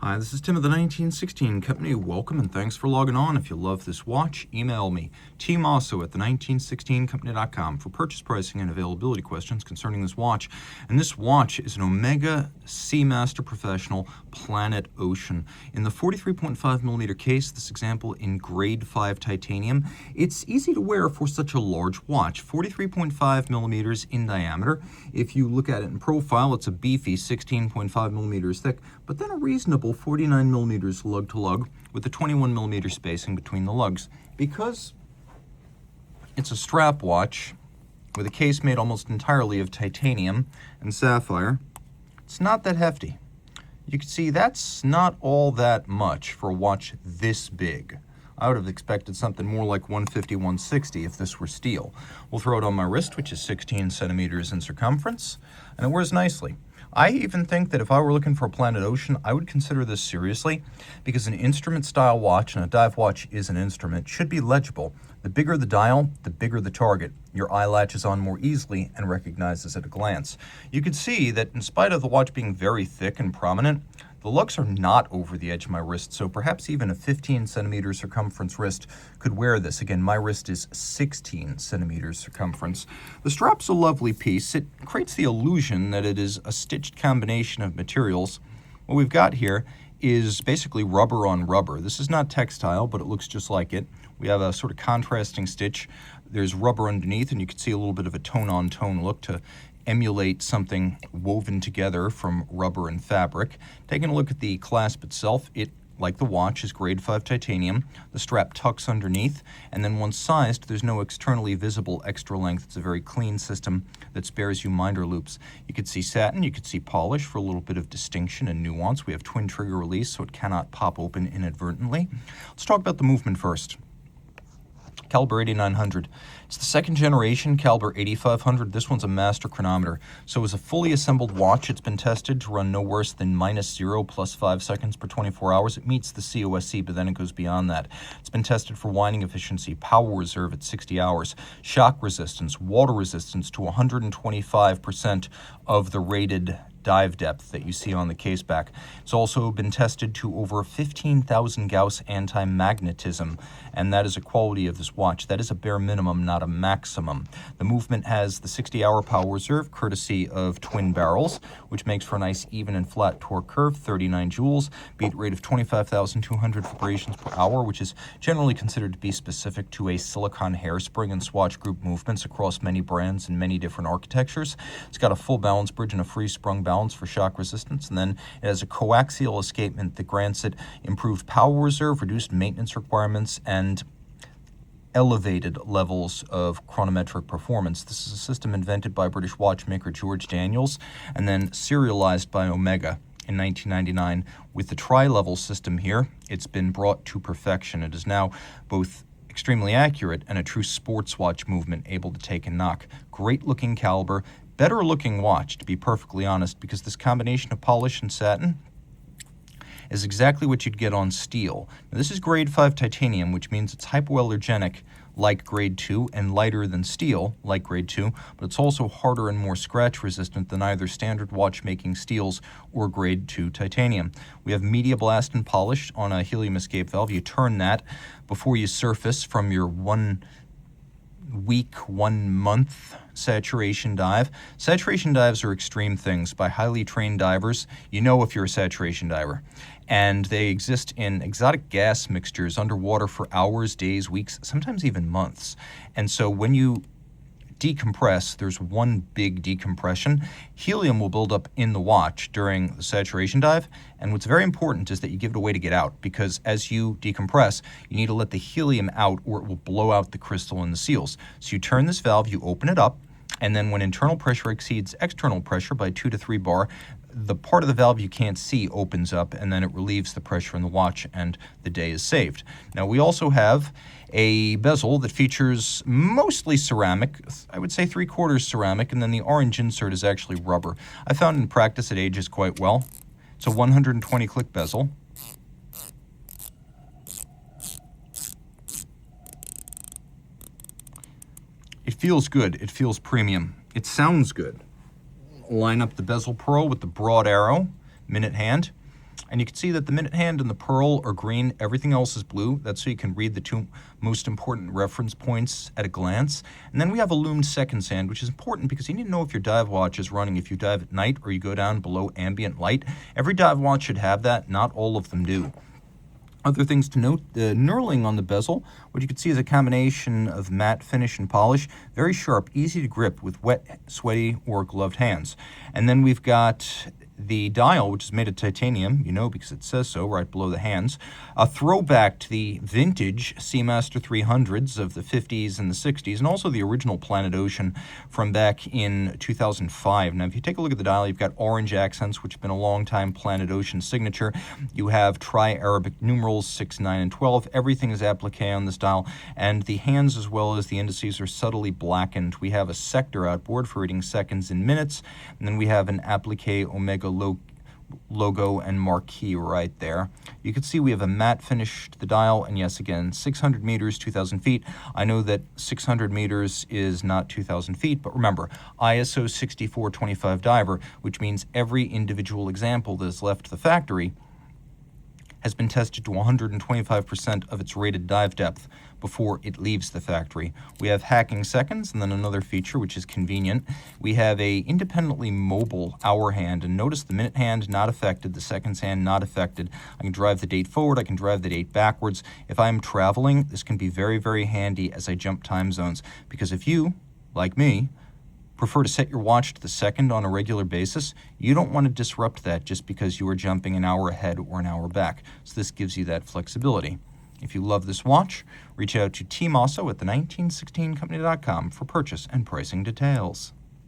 Hi, this is Tim of the 1916 Company. Welcome and thanks for logging on. If you love this watch, email me, Team Mosso at the1916company.com for purchase pricing and availability questions concerning this watch. And this watch is an Omega Seamaster Professional Planet Ocean. In the 43.5mm case, this example in grade 5 titanium, it's easy to wear for such a large watch, 43.5mm in diameter. If you look at it in profile, it's a beefy 16.5mm thick, but then a reasonable 49mm lug-to-lug with a 21mm spacing between the lugs. Because it's a strap watch with a case made almost entirely of titanium and sapphire, it's not that hefty. You can see that's not all that much for a watch this big. I would have expected something more like 150, 160 if this were steel. We'll throw it on my wrist, which is 16 centimeters in circumference, and it wears nicely. I even think that if I were looking for a Planet Ocean, I would consider this seriously, because an instrument-style watch, and a dive watch is an instrument, should be legible. The bigger the dial, the bigger the target. Your eye latches on more easily and recognizes at a glance. You can see that in spite of the watch being very thick and prominent, the lugs are not over the edge of my wrist, so perhaps even a 15 centimeter circumference wrist could wear this. Again, my wrist is 16 centimeters circumference. The strap's a lovely piece. It creates the illusion that it is a stitched combination of materials. What we've got here is basically rubber on rubber. This is not textile, but it looks just like it. We have a sort of contrasting stitch. There's rubber underneath, and you can see a little bit of a tone-on-tone look to emulate something woven together from rubber and fabric. Taking a look at the clasp itself, it, like the watch, is grade 5 titanium. The strap tucks underneath, and then once sized, there's no externally visible extra length. It's a very clean system that spares you minder loops. You could see satin, you could see polish for a little bit of distinction and nuance. We have twin trigger release, so it cannot pop open inadvertently. Let's talk about the movement first. Caliber 8900. It's the second generation Caliber 8500. This one's a master chronometer. So as a fully assembled watch, it's been tested to run no worse than -0 plus 5 seconds per 24 hours. It meets the COSC, but then it goes beyond that. It's been tested for winding efficiency, power reserve at 60 hours, shock resistance, water resistance to 125% of the rated dive depth that you see on the case back. It's also been tested to over 15,000 Gauss anti-magnetism, and that is a quality of this watch. That is a bare minimum, not a maximum. The movement has the 60-hour power reserve, courtesy of twin barrels, which makes for a nice even and flat torque curve, 39 joules, beat rate of 25,200 vibrations per hour, which is generally considered to be specific to a silicon hairspring and swatch group movements across many brands and many different architectures. It's got a full balance bridge and a free sprung balance for shock resistance, and then it has a coaxial escapement that grants it improved power reserve, reduced maintenance requirements, and elevated levels of chronometric performance. This is a system invented by British watchmaker George Daniels and then serialized by Omega in 1999. With the tri-level system here, it's been brought to perfection. It is now both extremely accurate and a true sports watch movement, able to take a knock. Great looking caliber, better looking watch, to be perfectly honest, because this combination of polish and satin is exactly what you'd get on steel. Now, this is grade 5 titanium, which means it's hypoallergenic like grade 2 and lighter than steel like grade 2, but it's also harder and more scratch resistant than either standard watchmaking steels or grade 2 titanium. We have media blast and polish on a helium escape valve. You turn that before you surface from your 1 week, 1 month saturation dive. Saturation dives are extreme things. By highly trained divers, you know if you're a saturation diver. And they exist in exotic gas mixtures underwater for hours, days, weeks, sometimes even months. And so when you decompress, there's one big decompression. Helium will build up in the watch during the saturation dive, and what's very important is that you give it a way to get out, because as you decompress, you need to let the helium out or it will blow out the crystal in the seals. So you turn this valve, you open it up, and then when internal pressure exceeds external pressure by 2 to 3 bar, the part of the valve you can't see opens up, and then it relieves the pressure in the watch, and the day is saved. Now, we also have a bezel that features mostly ceramic, I would say 3/4 ceramic, and then the orange insert is actually rubber. I found in practice it ages quite well. It's a 120 click bezel. It feels good. It feels premium. It sounds good. Line up the bezel pearl with the broad arrow, minute hand. And you can see that the minute hand and the pearl are green. Everything else is blue. That's so you can read the two most important reference points at a glance. And then we have a loomed seconds hand, which is important because you need to know if your dive watch is running. If you dive at night or you go down below ambient light, every dive watch should have that. Not all of them do. Other things to note, the knurling on the bezel, what you can see is a combination of matte finish and polish, very sharp, easy to grip with wet, sweaty, or gloved hands. And then we've got the dial, which is made of titanium, you know because it says so right below the hands, a throwback to the vintage Seamaster 300s of the 50s and the 60s, and also the original Planet Ocean from back in 2005. Now, if you take a look at the dial, you've got orange accents, which have been a long-time Planet Ocean signature. You have tri-Arabic numerals 6, 9, and 12. Everything is applique on this dial, and the hands as well as the indices are subtly blackened. We have a sector outboard for reading seconds and minutes, and then we have an applique Omega logo and marquee right there. You can see we have a matte finish to the dial, and yes, again, 600 meters, 2,000 feet. I know that 600 meters is not 2,000 feet, but remember, ISO 6425 diver, which means every individual example that is left to the factory has been tested to 125% of its rated dive depth before it leaves the factory. We have hacking seconds, and then another feature which is convenient. We have a independently mobile hour hand, and notice the minute hand not affected, the seconds hand not affected. I can drive the date forward, I can drive the date backwards. If I'm traveling, this can be very, very handy as I jump time zones, because if you, like me, prefer to set your watch to the second on a regular basis, you don't want to disrupt that just because you are jumping an hour ahead or an hour back. So this gives you that flexibility. If you love this watch, reach out to Team Mosso at the 1916company.com for purchase and pricing details.